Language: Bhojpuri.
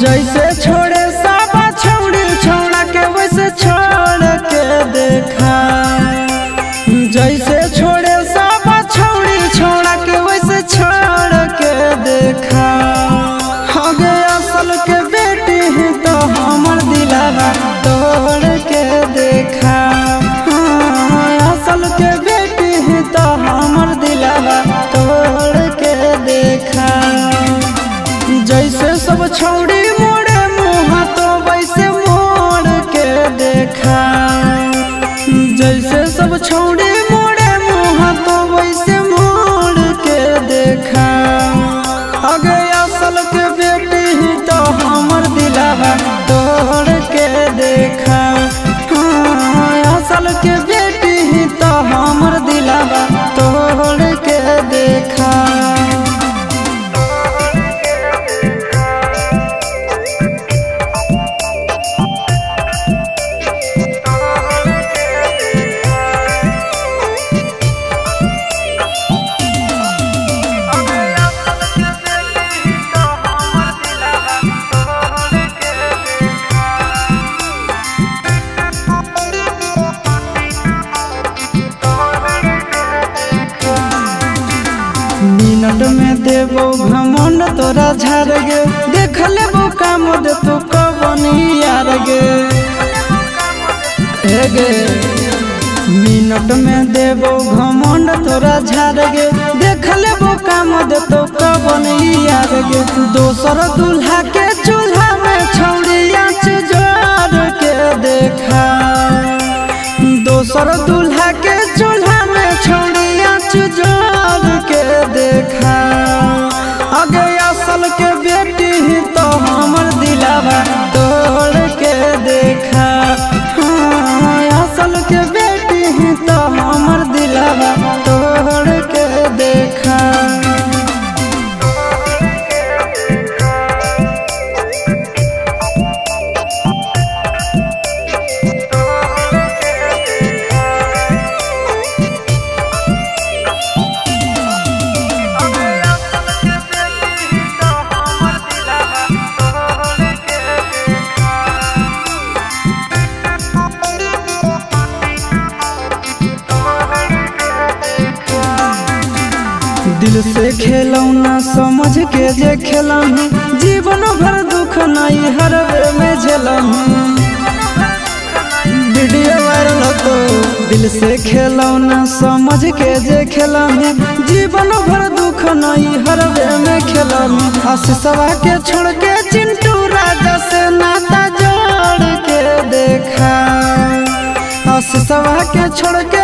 जैसे छोड़े साबा छौड़ी छौड़ा के वैसे छोड़ के देखा। जैसे छोड़े साबा छौड़ी छौड़ा के वैसे छोड़ के देखा। आगे असल के बेटी ही तो हमर दिलावा तोड़ के देखा। असल के बेटी ही तो हमर दिलावा तोड़ के देखा। जैसे सब छौड़ी मोड़े मुँह तो वैसे मोड़ के देखा। जैसे सब छौड़ी मोड़े मुँह तो वैसे मोड़ के देखा। आगे असल के बेटी ही तो हमर दिलावा तोड़ के देखा। असल के बेटी ही तो हमर दिलावा तोड़ के देखा। मिनट में देबो घमंड तोरा झाड़ गे। देख लेबो काम दे तू कबनी यार गे। गे मिनट में देबो घमंड तोरा झाड़ गे। देख लेबो काम दे तू कबनी यार गे। दोसर दूल्हा के चूल्हा में छौड़ी आँच जोड़ के देखा। दोसर दूल्हा के चूल्हा में छौड़ी आँच जोड़ के देखा। आगे असल के बेटी ही तो हमर दिलावा तोड़ के देखा। असल के बेटी ही तो हमर दिलावा तोड़ के देखा। दिल से खेलौना समझ के जे खेलही। जीवन भर दुख नहीं हरवे में झेलही। वीडियो वायरल हो तो दिल से खेलौना समझ के जे खेलही। जीवन भर दुख नहीं हरवे में खेलही। आशीषवा के छोड़ के चिंटू राजा से नाता जोड़ के देखा। आशीषवा के छोड़ के